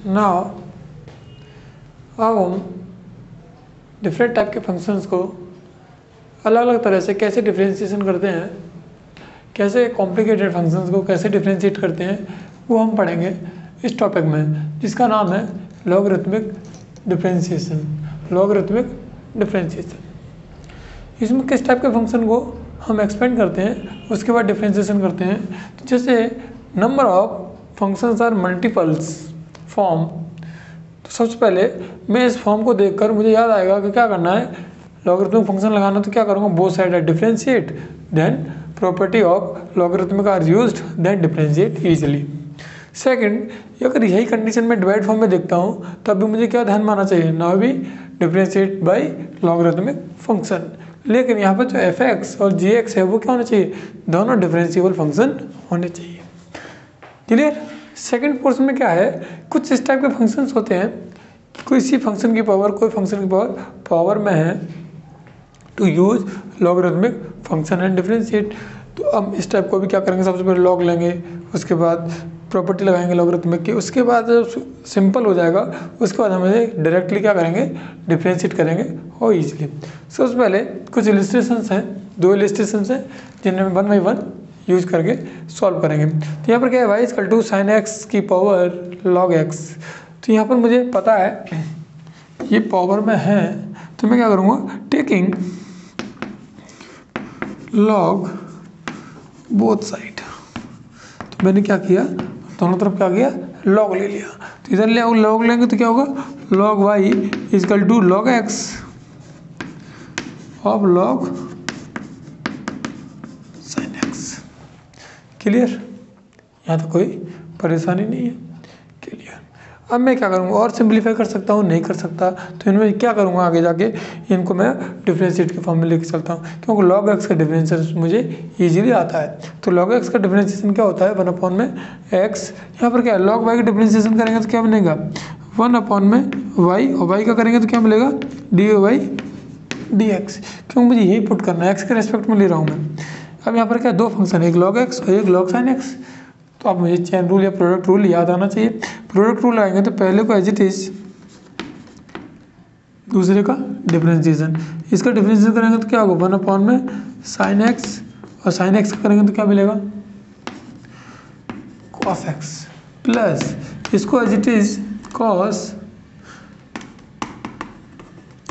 Now अब हम different type के फंक्शंस को अलग अलग तरह से कैसे डिफ्रेंशिएशन करते हैं, कैसे कॉम्प्लिकेटेड फंक्शंस को कैसे डिफ्रेंशिएट करते हैं, वो हम पढ़ेंगे इस टॉपिक में, जिसका नाम है लॉगरिथमिक डिफ्रेंशिएशन। लॉगरिथमिक डिफ्रेंशिएशन इसमें किस टाइप के फंक्शन को हम एक्सपेंड करते हैं, उसके बाद डिफ्रेंशिएशन करते हैं। तो जैसे number of functions are multiples form, तो सबसे पहले मैं इस फॉर्म को देखकर मुझे याद आएगा कि क्या करना है, लॉगरिथमिक फंक्शन लगाना। तो क्या करूँगा, both side are differentiate, then property of logarithmic are used, then differentiate easily. Second, अगर यही कंडीशन में डिवाइड फॉर्म में देखता हूँ तब भी मुझे क्या ध्यान मानना चाहिए, नाउ भी डिफ्रेंशिएट बाय लॉगरिथमिक फंक्शन। लेकिन यहाँ पर जो f(x) और g(x) है वो क्या होना चाहिए, दोनों डिफरेंशिएबल फंक्शन होने चाहिए। क्लियर। सेकंड पोर्शन में क्या है, कुछ इस टाइप के फंक्शंस होते हैं, किसी फंक्शन की पावर कोई फंक्शन की पावर में है to use logarithmic function and differentiate. तो अब इस टाइप को भी क्या करेंगे, सबसे पहले लॉग लेंगे, उसके बाद प्रॉपर्टी लगाएंगे लॉगरिथमिक की, उसके बाद जब सिंपल हो जाएगा उसके बाद हमें डायरेक्टली क्या करेंगे, डिफरेंशिएट करेंगे और ईजिली। सबसे पहले कुछ इलिस्ट्रेशंस हैं, दो इलिस्ट्रेशंस हैं जिन्हें हम 1 बाई 1 यूज करके सॉल्व करेंगे। तो यहाँ पर क्या है, y equal to sine X की पावर लॉग एक्स। तो यहाँ पर मुझे पता है ये पावर में है, तो मैं क्या करूँगा, टेकिंग लॉग बोथ साइड। तो मैंने क्या किया, दोनों तरफ क्या किया, लॉग ले लिया। तो इधर ले लॉग लेंगे तो क्या होगा, log y equal to log X of log sine X. Clear, यहाँ तो कोई परेशानी नहीं है। क्लियर। अब मैं क्या करूँगा, और सिंप्लीफाई कर सकता हूँ, नहीं कर सकता, तो इनमें क्या करूँगा, आगे जाके इनको मैं डिफरेंशिएट के फॉर्म में लेके चलता हूँ, क्योंकि लॉग एक्स का डिफरेंशिएशन मुझे इजीली आता है। तो लॉग एक्स का डिफरेंशिएशन क्या होता है, 1 अपॉन में एक्स। यहाँ पर क्या है, लॉग वाई का डिफरेंशिएशन करेंगे तो क्या बनेगा, 1 अपॉन में वाई, और वाई का करेंगे तो क्या मिलेगा, डी वाई डी एक्स, क्योंकि मुझे यही पुट करना है, एक्स के रेस्पेक्ट में ले रहा हूँ मैं। अब यहाँ पर क्या, दो फंक्शन, एक लॉग एक्स और एक लॉग साइन एक्स। तो अब मुझे चेन रूल या प्रोडक्ट रूल याद आना चाहिए। प्रोडक्ट रूल आएंगे तो पहले को एज इट इज, दूसरे का डिफरेंशिएशन। इसका डिफरेंशिएशन करेंगे तो क्या होगा, 1 अपॉन में साइन एक्स, और साइन एक्स का करेंगे तो क्या मिलेगा, कॉस एक्स, प्लस इसको एज इट इज कॉस,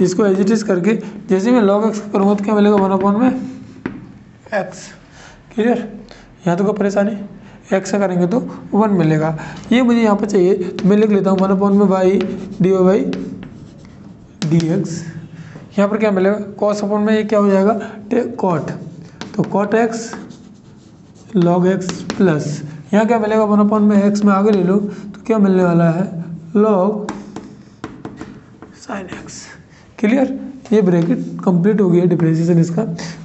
इसको एज इट इज करके जैसे मैं लॉग एक्स करूँगा तो क्या मिलेगा, 1 अपॉन में एक्स। क्लियर, यहाँ तो कोई परेशानी, एक्स का करेंगे तो 1 मिलेगा। ये मुझे यहाँ पर चाहिए तो मैं लिख लेता हूँ 1 अपॉन में Y D Y D X. यहाँ पर क्या मिलेगा, कॉस अपॉन में ये क्या हो जाएगा, कॉट, तो cot X log X, plus यहाँ क्या मिलेगा, 1 अपॉन में एक्स में आगे ले लो तो क्या मिलने वाला है, लॉग साइन एक्स। क्लियर, ये ब्रैकेट कंप्लीट हो गया डिफरेंशिएशन इसका।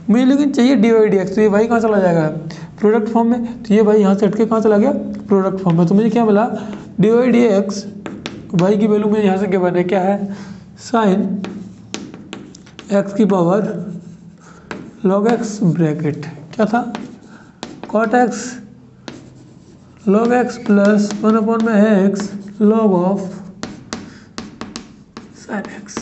मुझे लेकिन चाहिए डी वाई डी एक्स, तो ये वाई कहाँ चला जाएगा, प्रोडक्ट फॉर्म में, तो ये वाई यहाँ से हटके कहाँ चला गया, प्रोडक्ट फॉर्म में। तो मुझे क्या मिला, D Y D X, Y की वैल्यू मुझे यहाँ से क्या बने, क्या है, साइन एक्स की पावर लॉग एक्स ब्रैकेट क्या था, cot X log X plus 1 upon में है X log of sine X.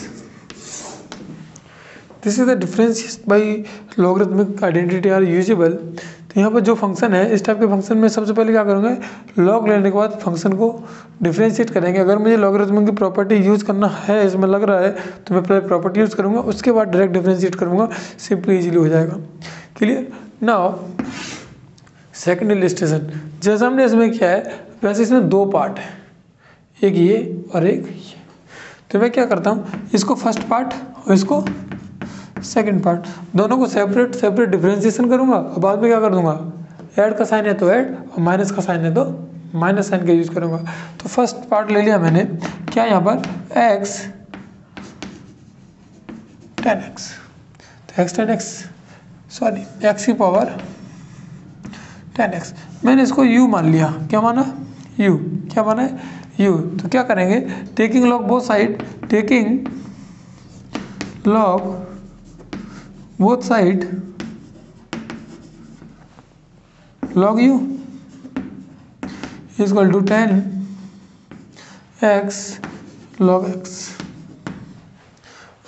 This is the difference by logarithmic identity are usable. तो यहाँ पर जो फंक्शन है, इस टाइप के फंक्शन में सबसे पहले क्या करूँगा, लॉग लेने के बाद फंक्शन को डिफरेंशिएट करेंगे। अगर मुझे लॉगरिथमिक की प्रॉपर्टी यूज़ करना है, इसमें लग रहा है, तो मैं पहले प्रॉपर्टी यूज़ करूँगा, उसके बाद डायरेक्ट डिफरेंशिएट करूँगा, सिंपली इजीली हो जाएगा। क्लियर। नाउ सेकंड इलिस्ट्रेशन, जैसा हमने इसमें किया है वैसे इसमें 2 पार्ट है, एक ये और एक ये। तो मैं क्या करता हूँ, इसको फर्स्ट पार्ट और इसको सेकंड पार्ट, दोनों को सेपरेट सेपरेट डिफरेंशिएशन करूंगा, और बाद में क्या कर दूंगा, ऐड का साइन है तो ऐड, और माइनस का साइन है तो माइनस साइन का यूज करूंगा। तो फर्स्ट पार्ट ले लिया मैंने, क्या यहाँ पर x tan x, तो x tan x sorry x की पावर tan x, मैंने इसको u मान लिया, क्या माना, u, क्या माना है, u। तो क्या करेंगे, taking log both side, taking log both side log u is equal to tan x log x.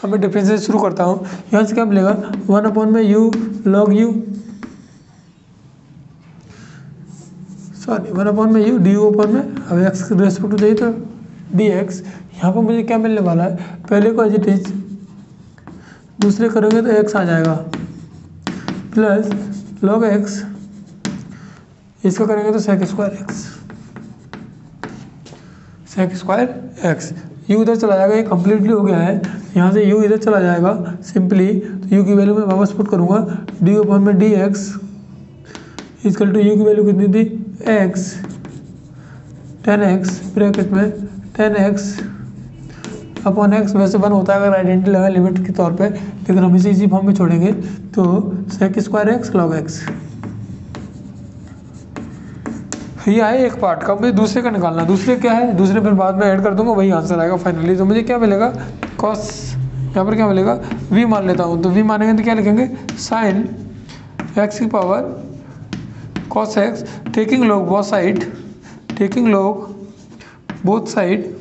अब मैं डिफरेंशिएट शुरू करता हूँ। यहाँ से क्या मिलेगा 1/u log u, sorry 1/u du में, अब एक्स के रेस्पेक्ट टू चाहिए तो dx। यहाँ पर मुझे क्या मिलने वाला है, पहले को एज इट इज, दूसरे करोगे तो x आ जाएगा, प्लस log x, इसका करेंगे तो sec square x, sec square x। u इधर चला जाएगा, ये कम्प्लीटली हो गया है। यहाँ से u इधर चला जाएगा सिंपली, तो u की वैल्यू मैं वापस पुट करूँगा, du में dx इक्वल टू u की वैल्यू कितनी थी x, 10x ब्रैकेट में 10x अपॉन x, वैसे 1 होता है अगर आइडेंटिटी लगा लिमिट के तौर पे, लेकिन हम इसी फॉर्म में छोड़ेंगे, तो sec square x log x। ये आए एक पार्ट का, मुझे दूसरे का निकालना। दूसरे क्या है, दूसरे फिर बाद में ऐड कर दूंगा, वही आंसर आएगा फाइनली। तो मुझे क्या मिलेगा cos, यहाँ पर क्या मिलेगा v मान लेता हूँ, तो v मानेंगे तो क्या लिखेंगे sin x की power cos x, taking log both side, taking log both side,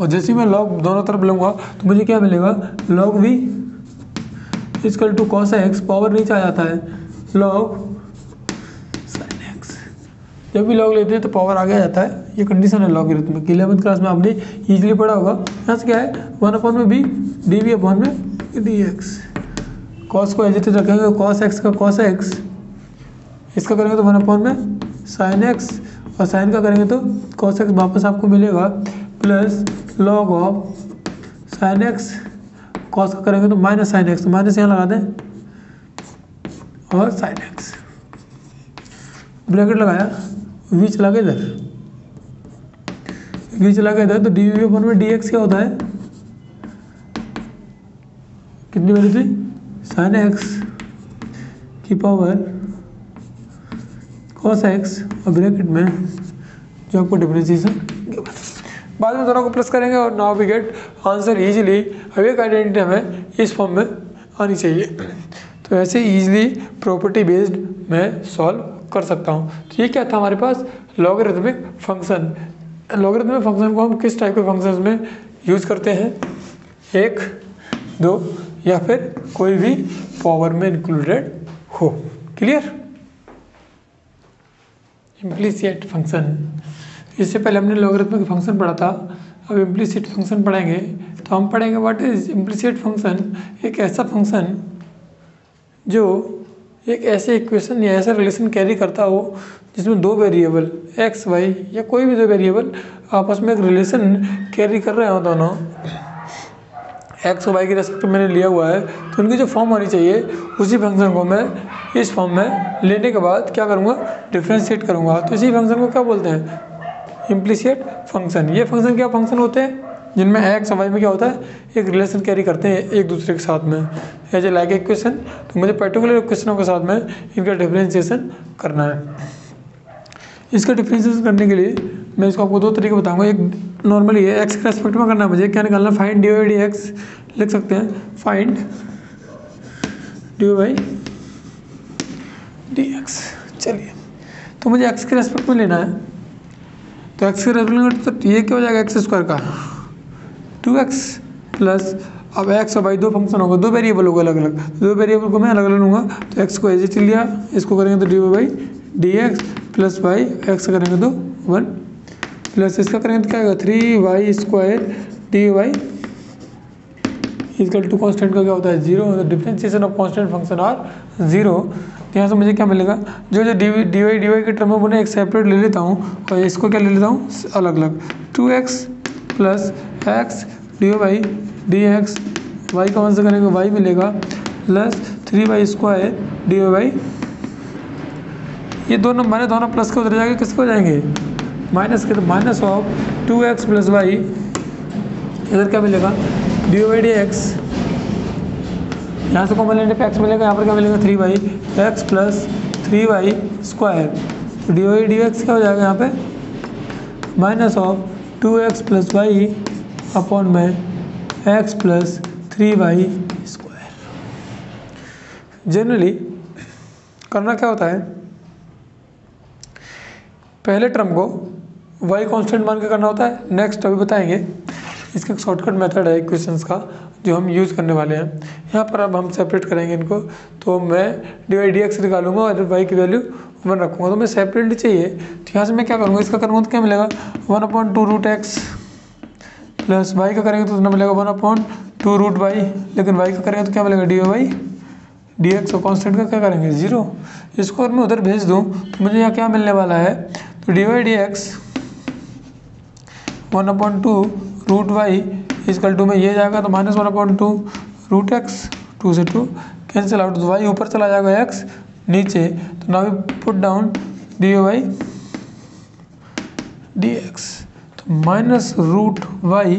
और जैसे ही मैं log दोनों तरफ लूँगा तो मुझे क्या मिलेगा log v equal to cos x, power नीचे आ जाता है log sin x। जब भी log लेते हैं तो पावर आगे आ जाता है, ये कंडीशन है लॉगरिथम की। 11th क्लास में आपने इजीली पढ़ा होगा। यहाँ से क्या है 1/b dv/में dx, cos को एज इट इज रखेंगे, cos x का cos x, इसका करेंगे तो 1/में sin x, और sin का करेंगे तो cos x वापस आपको मिलेगा, plus log of sin x, cos का करेंगे तो माइनस sin x, तो माइनस यहाँ लगा दें, और sin x ब्रैकेट लगाया, v चला गया इधर, v चला गया इधर, तो dv/में dx क्या होता है, कितनी वैल्यू थी sin x की पावर cos x, और ब्रैकेट में जो आपको डिफरेंशिएशन बाद में दोनों को प्लस करेंगे, और now we get answer easily. अब एक आइडेंटिटी हमें इस फॉर्म में आनी चाहिए, तो ऐसे इजीली प्रॉपर्टी बेस्ड मैं सॉल्व कर सकता हूँ। तो ये क्या था हमारे पास लॉगरिथमिक फंक्शन। लॉगरिथमिक फंक्शन को हम किस टाइप के फंक्शंस में यूज़ करते हैं, 1, 2 या फिर कोई भी पावर में इंक्लूडेड हो। क्लियर। इम्प्लिसिट फंक्शन, इससे पहले हमने लॉगरिथमिक फंक्शन पढ़ा था, अब इम्प्लिसिट फंक्शन पढ़ेंगे। तो हम पढ़ेंगे व्हाट इज इम्प्लिसिट फंक्शन। एक ऐसा फंक्शन जो एक ऐसे इक्वेशन या ऐसा रिलेशन कैरी करता हो जिसमें दो वेरिएबल एक्स वाई या कोई भी दो वेरिएबल आपस में एक रिलेशन कैरी कर रहे हो, दोनों एक्स और वाई के रेस्पेक्ट मैंने लिया हुआ है, तो उनकी जो फॉर्म होनी चाहिए उसी फंक्शन को मैं इस फॉर्म में लेने के बाद क्या करूँगा, डिफ्रेंशिएट करूँगा। तो इसी फंक्शन को क्या बोलते हैं, इम्प्लिसिट फंक्शन। ये फंक्शन क्या फंक्शन होते हैं जिनमें एक्स और वाई में क्या होता है, एक रिलेशन कैरी करते हैं एक दूसरे के साथ में, एज ए लाइक इक्वेशन। तो मुझे पर्टिकुलर इक्वेशनों के साथ में इनका डिफ्रेंशिएशन करना है। इसका डिफ्रेंशिएशन करने के लिए मैं इसको आपको दो तरीके बताऊंगा। एक नॉर्मली है, एक्स के रेस्पेक्ट में करना है मुझे, क्या निकालना, find D Y D X लिख सकते हैं, find D Y D X. चलिए, तो मुझे एक्स के रेस्पेक्ट में लेना है, तो एक्स के रेस्पेक्ट में तो ये क्या हो जाएगा, एक्स स्क्वायर का 2x प्लस, अब एक्स और वाई दो फंक्शन होगा, दो वेरिएबल होगा अलग अलग, दो वेरिएबल को मैं अलग अलग लूँगा। तो एक्स को एज इट लिया, इसको करेंगे तो D Y D X plus Y, X करेंगे तो 1 प्लस इसका करेंगे तो क्या आएगा 3y square D Y equal to constant का क्या होता है 0। Differentiation of constant function are 0। तो यहाँ से मुझे क्या मिलेगा, जो जो डी वाई के टर्म में बने एक सेपरेट ले लेता हूँ और इसको क्या ले लेता हूँ अलग अलग, 2x plus X D Y D X, Y का वन से करेंगे वाई मिलेगा, plus 3y square D Y, ये दोनों मैंने दोनों प्लस के उधर जाएंगे, किसको जाएंगे माइनस के, तो minus of 2x plus Y, इधर क्या मिलेगा डी वाई डी एक्स, यहाँ से कॉमन लेने पे x मिलेगा, यहाँ पर क्या मिलेगा 3y X plus 3y square, D Y D X क्या हो जाएगा यहाँ पे minus of 2x plus Y upon में x plus 3y square. Generally करना क्या होता है, पहले टर्म को वाई कांस्टेंट मान के करना होता है। नेक्स्ट अभी बताएंगे, इसका एक शॉर्टकट मेथड है इक्वेशंस का जो हम यूज़ करने वाले हैं। यहाँ पर अब हम सेपरेट करेंगे इनको, तो मैं dy/dx निकालूंगा और y की वैल्यू 1 रखूँगा। तो मैं सेपरेटली चाहिए, तो यहाँ से मैं क्या करूँगा, इसका करूँगा तो क्या मिलेगा 1/2√x प्लस y का करेंगे तो कितना मिलेगा 1/2√y, लेकिन y का करेंगे तो क्या मिलेगा dy/dx, और कॉन्स्टेंट का क्या करेंगे 0। इसको अगर मैं उधर भेज दूँ तो मुझे यहाँ क्या मिलने वाला है, तो dy/dx 1/2√y इक्वल टू में ये जाएगा तो -1/2√x, 2 से 2 कैंसिल आउट, तो y ऊपर चला जाएगा x नीचे, तो now we put down dy/dx, तो -√y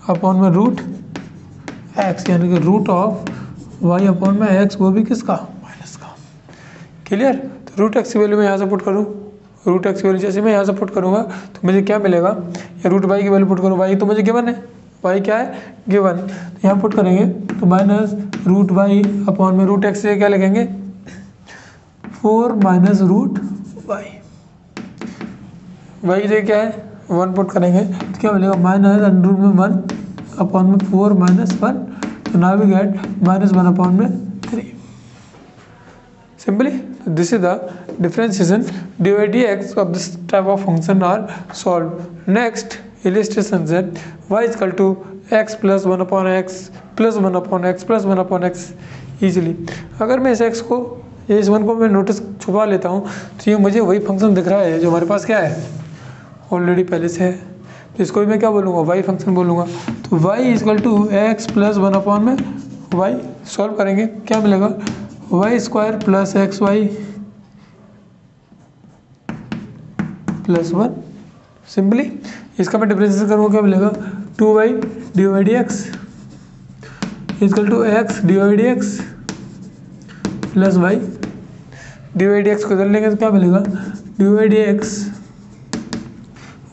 अपॉन में √x, यानी कि रूट ऑफ y अपॉन में x, वो भी किसका माइनस का। क्लियर। तो √x की वैल्यू मैं यहाँ से पुट करूँ, √x की वैल्यू जैसे मैं यहाँ से पुट करूँगा तो मुझे क्या मिलेगा, या √y की वैल्यू पुट करूँ, y तो मुझे गिवन है, y क्या है गिवन, तो यहाँ पुट करेंगे तो -√y अपॉन में √x से क्या लिखेंगे 4 -√y, y से क्या है 1 पुट करेंगे तो क्या मिलेगा -√1 अपॉन में 4 -1, तो नाउ वी गेट -1 अपॉन में 3 simply. This is the differentiation dy/dx of this type of function are solved. Next illustration that y is equal to x plus 1 upon x plus 1 upon x plus 1 upon x easily. अगर मैं इस x को इस 1 को मैं notice छुपा लेता हूँ तो ये मुझे वही फंक्शन दिख रहा है जो हमारे पास क्या है ऑलरेडी पहले से है, तो इसको भी मैं क्या बोलूँगा y फंक्शन बोलूँगा। तो y is equal to x plus 1 upon में y, सॉल्व करेंगे क्या मिलेगा y² plus xy plus 1, simply इसका मैं डिफरेंशिएट करूँगा क्या मिलेगा 2y dy/dx equal to x dy/dx plus y dy/dx को इधर लेंगे तो क्या मिलेगा dy/dx,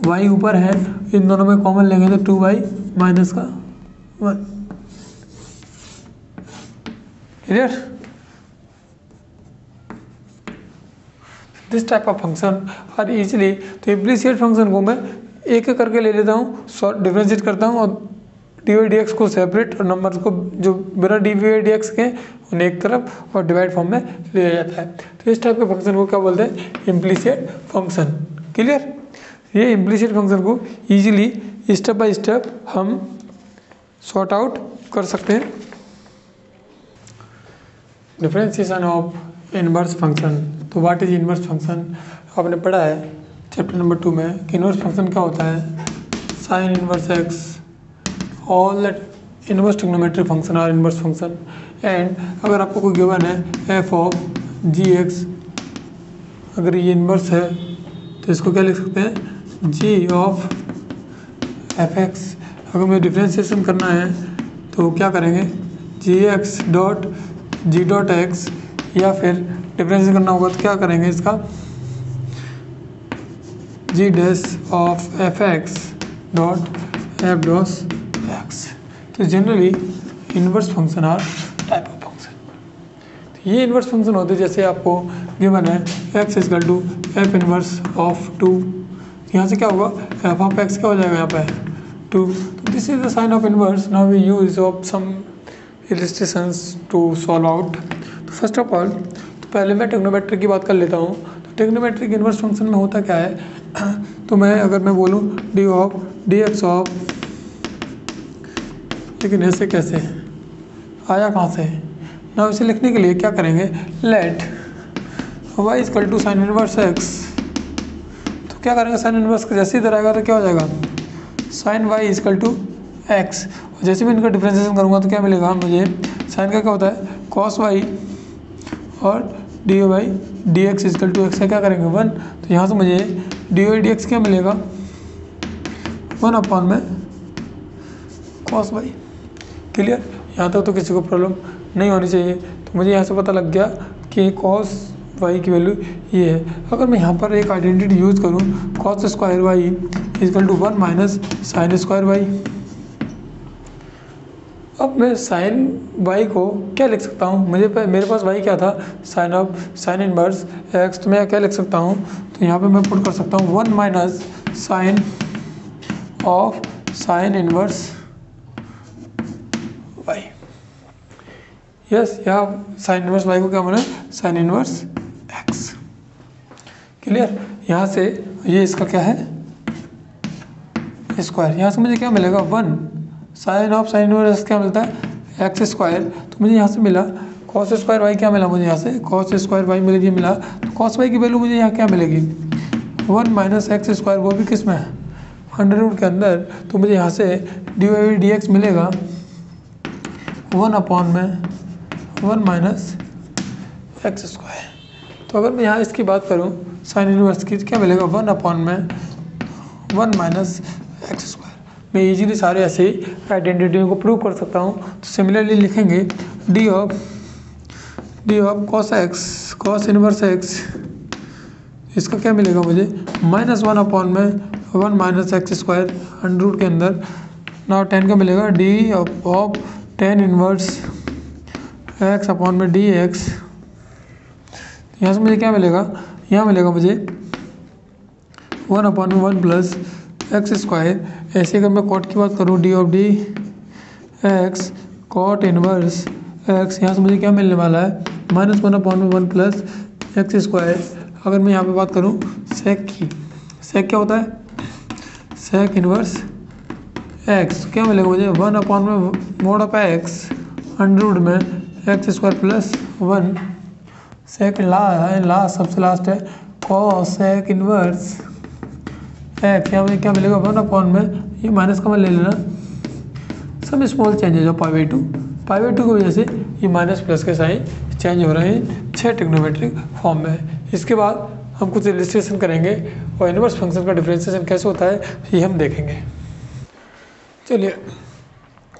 y ऊपर है, इन दोनों में कॉमन लेंगे तो 2y माइनस का 1। Clear. This type of function are easily, तो इम्प्लीसिट फंक्शन को मैं एक एक करके ले लेता हूँ, डिफरेंशिएट करता हूँ और dy/dx को सेपरेट और नंबर को जो बिना dy/dx के उन्हें एक तरफ और डिवाइड फॉर्म में ले लिया जाता है। तो इस टाइप के फंक्शन को क्या बोलते हैं इम्प्लीसिट फंक्शन। क्लियर। ये इम्प्लीसिट फंक्शन को ईजिली स्टेप बाय स्टेप हम सॉर्ट आउट कर सकते हैं। Differentiation of inverse function. तो व्हाट इज इनवर्स फंक्शन, आपने पढ़ा है चैप्टर नंबर 2 में कि इनवर्स फंक्शन क्या होता है, sign inverse x, all that inverse trigonometric function are inverse function. And अगर आपको कोई गिवन है एफ ऑफ जी एक्स, अगर ये इनवर्स है तो इसको क्या लिख सकते हैं जी ऑफ एफ एक्स। अगर मुझे डिफरेंशिएशन करना है तो क्या करेंगे G X dot G dot X, या फिर डिफरेंशिएशन करना होगा तो क्या करेंगे इसका G dash of F X dot F dash X. तो generally inverse function are type of function. तो ये इनवर्स फंक्शन होते हैं जैसे आपको गिवन है X equal to F inverse of 2, यहाँ से क्या होगा एफ ऑफ एक्स क्या हो जाएगा यहाँ पे 2। तो this is the sine of inverse. Now we use of some illustrations to solve out। तो फर्स्ट ऑफ ऑल तो पहले मैं ट्रिग्नोमेट्रिक की बात कर लेता हूँ। तो ट्रिग्नोमेट्रिक इनवर्स फंक्शन में होता क्या है, तो मैं अगर मैं बोलूँ D of D x of, लेकिन ऐसे कैसे आया कहाँ से ना, इसे लिखने के लिए क्या करेंगे let Y equal to sine inverse X. तो क्या करेंगे साइन इनवर्स का जैसे इधर आएगा तो क्या हो जाएगा sine Y equal to X, और जैसे मैं इनका डिफरेंशिएशन करूँगा तो क्या मिलेगा मुझे साइन का क्या होता है कॉस वाई और D Y D X equal to X का क्या करेंगे 1। तो यहाँ से मुझे डी वाई डी एक्स क्या मिलेगा 1 अपॉन में कॉस वाई। क्लियर। यहाँ तक तो किसी को प्रॉब्लम नहीं होनी चाहिए। तो मुझे यहाँ से पता लग गया कि कॉस वाई की वैल्यू ये है। अगर मैं यहाँ पर एक आइडेंटिटी यूज़ करूँ cos square Y equal to 1 minus sine square Y, अब मैं साइन वाई को क्या लिख सकता हूँ, मेरे पास वाई क्या था, साइन इनवर्स एक्स, तो मैं क्या लिख सकता हूँ, तो यहाँ पे मैं पुट कर सकता हूँ 1 minus sine of sine inverse Y. Yes, यहाँ साइन इनवर्स वाई को क्या बोला, साइन इनवर्स एक्स। क्लियर। यहाँ से ये इसका क्या है, स्क्वायर, यहाँ से मुझे क्या मिलेगा 1 साइन ऑफ साइन इनवर्स क्या मिलता है एक्स स्क्वायर, तो मुझे यहाँ से मिला कॉस स्क्वायर वाई, क्या मिला मुझे यहाँ से कॉस स्क्वायर वाई मुझे ये मिला, तो कॉस वाई की वैल्यू मुझे यहाँ क्या मिलेगी 1 माइनस एक्स स्क्वायर, वो भी किस में है अंडर रूट के अंदर, तो मुझे यहाँ से डी वाई डी एक्स मिलेगा 1 अपॉन में 1 माइनस एक्स स्क्वायर। तो अगर मैं यहाँ इसकी बात करूँ साइन इनवर्स की, तो क्या मिलेगा 1 अपॉन में 1 माइनस एक्स स्क्वायर। मैं इजीली सारे ऐसे ही आइडेंटिटी को प्रूव कर सकता हूँ। तो सिमिलरली लिखेंगे D of cos X, cos inverse X, इसका क्या मिलेगा मुझे -1 अपॉन में 1 minus X square under root के अंदर। ना 10 का मिलेगा D of tan inverse X upon में डी एक्स। यहाँ से मुझे क्या मिलेगा, यहाँ मिलेगा मुझे 1 अपॉन में 1 प्लस एक्स स्क्वायर। ऐसे अगर मैं कॉट की बात करूँ D of D X cot inverse X, यहाँ से मुझे क्या मिलने वाला है -1 अपॉन में 1 प्लस एक्स स्क्वायर। अगर मैं यहाँ पे बात करूँ सेक की, सेक क्या होता है सेक इनवर्स एक्स, क्या मिलेगा मुझे 1 अपॉन में mod of X under root में X square plus 1। Sec last सबसे लास्ट है कॉस सेक इनवर्स एक्स, यहाँ मुझे क्या मिलेगा 1 अपॉन में ये माइनस का मैं ले लेना, सब स्मॉल चेंजेज हो पाई बाई टू की वजह से ये माइनस प्लस के साइन चेंज हो रहे हैं 6 ट्रिग्नोमेट्रिक फॉर्म में। इसके बाद हम कुछ इलस्ट्रेशन करेंगे और इनवर्स फंक्शन का डिफरेंशिएशन कैसे होता है ये हम देखेंगे। चलिए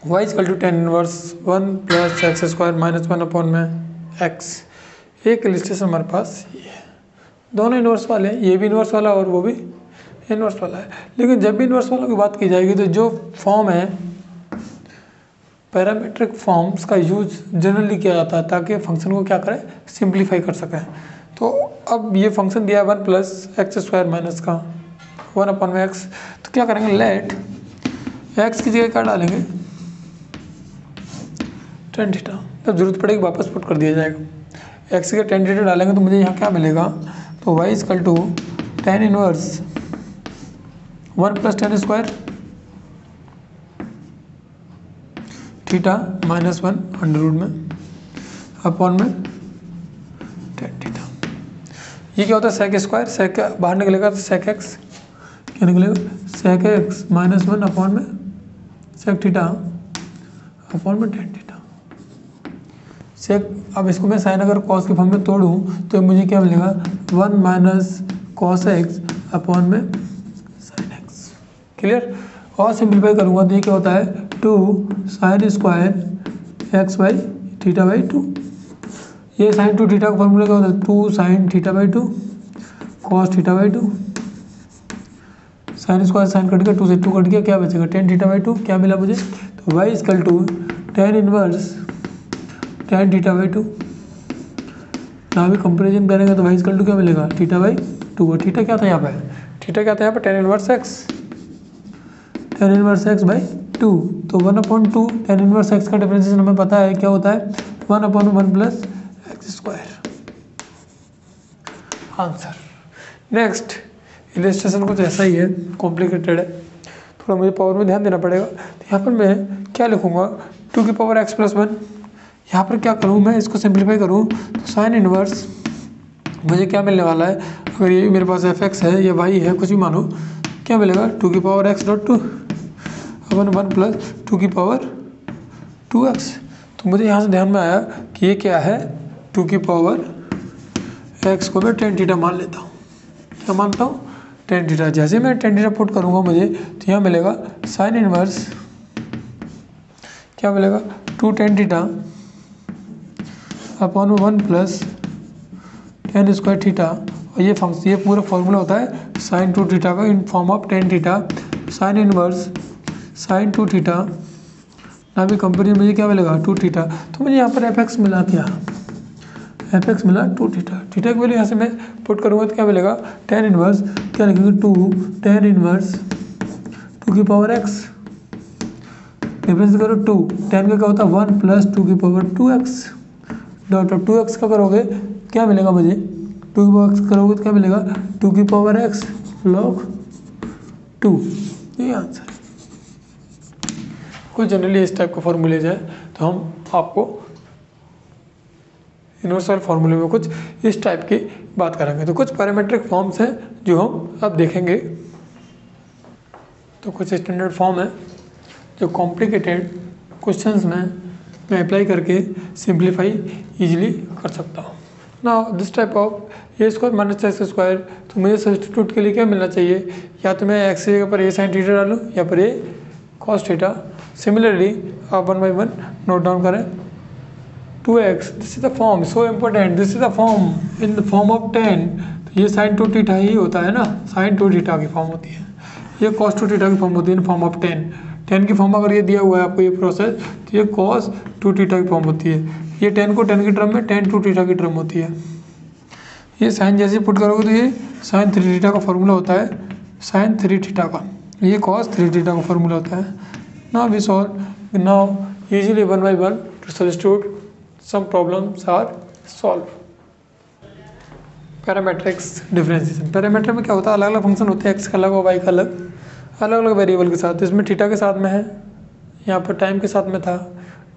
y equal to tan inverse 1 plus X square -1 upon में एक्स। एक इलस्ट्रेशन हमारे पास ये है, दोनों इनवर्स वाले हैं, ये भी इनवर्स वाला और वो भी इनवर्स वाला है। लेकिन जब भी इनवर्स वालों की बात की जाएगी तो जो फॉर्म है पैरामीट्रिक फॉर्म्स का यूज जनरली किया जाता है ताकि फंक्शन को क्या करें सिंप्लीफाई कर सकें। तो अब ये फंक्शन दिया है 1 प्लस एक्स स्क्वायर माइनस का 1 अपॉन में एक्स, तो क्या करेंगे लेट एक्स की जगह क्या डालेंगे टेन थीटा, जब जरूरत पड़ेगी वापस पुट कर दिया जाएगा। एक्स के टेन थीटा डालेंगे तो मुझे यहाँ क्या मिलेगा, तो Y equal to tan inverse 1 plus tan square theta -1 under root में अपॉन में टेन थीटा। ये क्या होता है सेक स्क्वायर, सेक बाहर निकलेगा तो सेक एक्स, क्या निकलेगा सेक एक्स -1 अपॉन में सेक थीटा अपॉन में टेन थीटा। सेक, अब इसको मैं साइन अगर कॉस के फॉर्म में तोड़ूँ तो मुझे क्या मिलेगा 1 माइनस कॉस एक्स अपॉन में साइन एक्स। क्लियर। और सिंप्लीफाई करूँगा तो ये क्या होता है 2 sine square x by theta by 2। ये साइन 2 थीटा का फॉर्मूला क्या होता है 2 sine theta by 2 cos theta by 2। Sine square sine cut गया, 2 से 2 कट गया, क्या बचेगा टेन थीटा बाई 2। क्या मिला मुझे, तो Y equal to tan inverse tan theta by 2। ना भी कंपेरिजन करेंगे तो वाई इक्वल टू क्या मिलेगा थीटा बाई 2। और थीटा क्या था यहाँ पे, थीटा क्या था यहाँ पे ten inverse x, ten inverse x by 2। तो 1/2 टेन इनवर्स एक्स का डिफरेंशिएशन हमें पता है क्या होता है 1/1 plus X square. Answer. Next illustration कुछ ऐसा ही है, कॉम्प्लिकेटेड है, थोड़ा मुझे पावर में ध्यान देना पड़ेगा। तो यहाँ पर मैं क्या लिखूँगा 2 की पावर x प्लस 1। यहाँ पर क्या करूँ मैं, इसको सिंप्लीफाई करूँ तो साइन इनवर्स मुझे क्या मिलने वाला है, अगर ये मेरे पास एफ एक्स है या वाई है कुछ भी मानो, क्या मिलेगा 2 की पावर x डॉट 2 अपन 1 प्लस 2 की पावर 2x। तो मुझे यहाँ से ध्यान में आया कि ये क्या है 2 की पावर x को मैं टेन थीटा मान लेता हूँ। क्या मानता हूँ टेन थीटा। जैसे मैं टेन थीटा पुट करूँगा मुझे तो यहाँ मिलेगा साइन इनवर्स क्या मिलेगा 2 tan theta upon 1 plus tan square theta. और ये फंक्शन, ये पूरा फॉर्मूला होता है साइन 2 थीटा का in form of tan theta sine inverse sine 2 theta. ना भी कंपेरिजन मुझे क्या मिलेगा 2 थीटा। तो मुझे यहाँ पर एफ एक्स मिला, क्या एफ एक्स मिला 2 थीटा। थीटा की वैल्यू यहाँ से मैं पुट करूँगा तो क्या मिलेगा tan इनवर्स, क्या लिखेंगे 2 tan इनवर्स 2 की पावर x, डिफरेंस करो 2, tan का क्या होता है 1 प्लस 2 की पावर 2x डॉट 2x का करोगे क्या मिलेगा मुझे 2 की पावर x करोगे तो क्या मिलेगा 2 की पावर x log 2। ये आंसर। कुछ जनरली इस टाइप का फॉर्मूले जाए तो हम आपको यूनिवर्सल फार्मूले में कुछ इस टाइप की बात करेंगे। तो कुछ पैरामेट्रिक फॉर्म्स हैं जो हम अब देखेंगे। तो कुछ स्टैंडर्ड फॉर्म है जो कॉम्प्लिकेटेड क्वेश्चंस में मैं अप्लाई करके सिंप्लीफाई इजीली कर सकता हूँ। Now this type of A square minus X square, तो मुझे सब्स्टिट्यूट के लिए क्या मिलना चाहिए, या तो मैं एक्स की जगह पर ए साइन थीटा डालूँ या पर ए कॉस थीटा। सिमिलरली आप 1 बाई 1 नोट डाउन करें। 2x, this is the form, so important, this is the form in the form of 10। तो ये साइन 2 थीटा ही होता है ना, साइन 2 थीटा की फॉर्म होती है, ये कॉस 2 थीटा की फॉर्म होती है इन फॉर्म ऑफ 10। 10 की फॉर्म अगर ये दिया हुआ है आपको ये प्रोसेस, तो ये कॉस 2 थीटा की फॉर्म होती है। ये 10 को 10 की टर्म में tan 2 थीटा की टर्म होती है। ये साइन जैसे पुट करोगे तो ये साइन 3 थीटा का फॉर्मूला होता है, साइन 3 थीटा का, ये कॉस 3 थीटा का फॉर्मूला होता है। Now we solve, now easily 1 by 1 to substitute some problems are solved। Parametrics differentiation, parameter में क्या होता है अलग अलग फंक्शन होते हैं, एक्स का अलग और वाई का अलग, अलग अलग वेरिएबल के साथ। इसमें थीटा के साथ में है, यहाँ पर टाइम के साथ में था।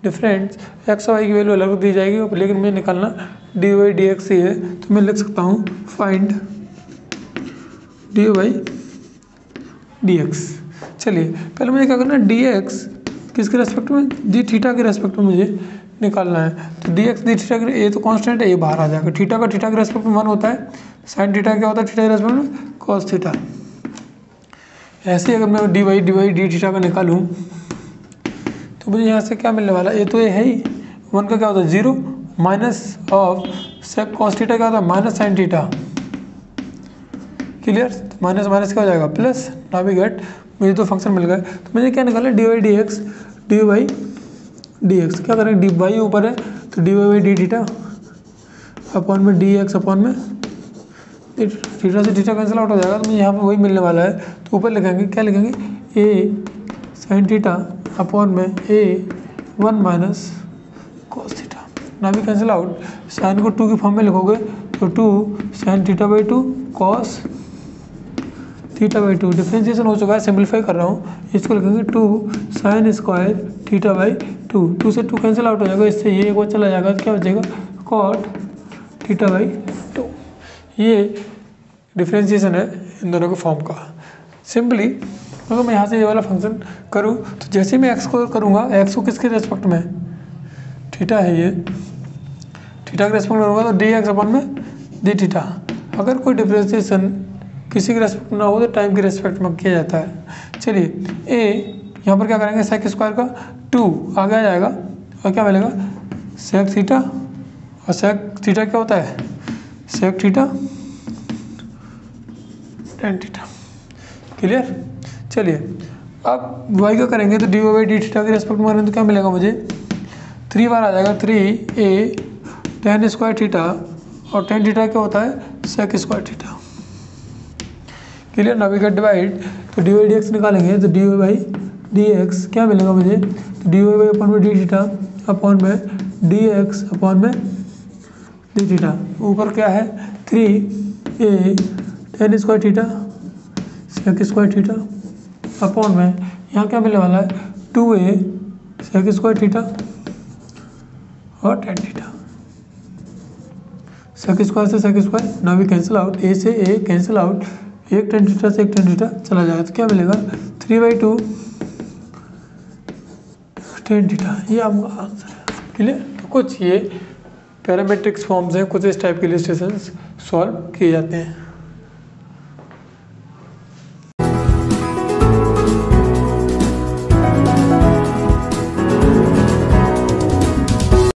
डिफरेंस एक्स और वाई की वैल्यू अलग दी जाएगी, लेकिन मुझे निकालना डी वाई डी एक्स ही है, तो मैं लिख सकता हूँ find D Y D X. चलिए पहले मुझे क्या करना है, डी एक्स किसके रेस्पेक्ट में, डी थीटा के रेस्पेक्ट में मुझे निकालना है। तो डी एक्स डी थीटा के, ये तो कांस्टेंट है, ये बाहर आ जाएगा। थीटा का थीटा के रेस्पेक्ट में 1 होता है, साइन थीटा क्या होता है थीटा के रेस्पेक्ट में कॉस थीटा। ऐसे अगर मैं डी वाई डी थीटा का निकालूं तो मुझे यहाँ से क्या मिलने वाला है, ये तो ये है ही, 1 का क्या होता है 0 minus of sec cos theta क्या होता है minus sine theta. Clear, minus minus क्या हो जाएगा प्लस। नाउ वी गेट, मुझे तो फंक्शन मिल गए। तो मुझे क्या निकालना है डी वाई डी एक्स, क्या करेंगे डी वाई ऊपर है तो D Y by D theta upon में डी एक्स अपॉन में थीटा से थीटा कैंसिल आउट हो जाएगा, तो मुझे यहाँ पे वही मिलने वाला है। तो ऊपर लिखेंगे क्या लिखेंगे, ए साइन थीटा अपॉन में ए 1 माइनस कॉस थीटा। ना भी कैंसिल आउट, साइन को 2 की फॉर्म में लिखोगे तो 2 sine theta by 2 cos theta by 2। Differentiation हो चुका है, सिंपलीफाई कर रहा हूँ, इसको लिखेंगे 2 साइन स्क्वायर थीटा बाई 2। 2 से 2 कैंसिल आउट हो जाएगा, इससे ये एक बार चला जाएगा तो क्या बचेगा कॉट थीटा बाई 2। ये डिफ्रेंशिएशन है इन दोनों के फॉर्म का। सिंपली अगर मैं यहाँ से ये वाला फंक्शन करूँ तो जैसे मैं एक्स को करूँगा, एक्स को किसके रेस्पेक्ट में, थीटा है ये, थीटा के रेस्पेक्ट में करूँगा तो डी एक्स अपॉन में डी थीटा। अगर कोई डिफ्रेंशिएशन किसी के रेस्पेक्ट ना हो तो टाइम के रेस्पेक्ट में किया जाता है। चलिए ए यहाँ पर क्या करेंगे, सेक स्क्वायर का 2 आगे आ जाएगा और क्या मिलेगा सेक थीटा, और सेक थीटा क्या होता है sec theta tan theta. Clear. चलिए अब वाई का करेंगे तो D Y by D theta के रेस्पेक्ट में करेंगे तो क्या मिलेगा मुझे 3 बार आ जाएगा, 3 ए टेन स्क्वायर थीटा, और टेन थीटा क्या होता है सेक स्क्वायर थीटा। क्लियर। ना वी गेट डिवाइड, तो डी वाई डी एक्स निकालेंगे तो D Y by D X क्या मिलेगा मुझे, तो डी वाई बाई अपॉन में डी थीटा अपॉन में डी एक्स अपॉन में डी थीटा। ऊपर क्या है 3 A tan square theta sec square theta upon में यहाँ क्या मिलने वाला है 2a सेक स्क्वायर थीटा और टेन थीटा। सेक स्क्वायर से सेक स्क्वायर, ना भी कैंसिल आउट, ए से ए कैंसिल आउट, एक टेन थीटा से एक टेन थीटा चला जाएगा तो क्या मिलेगा 3/2 टेन थीटा। ये आपका आंसर है। क्लियर। तो कुछ ये पैरामेट्रिक्स फॉर्म्स हैं, कुछ इस टाइप के इलस्ट्रेशंस सॉल्व किए जाते हैं।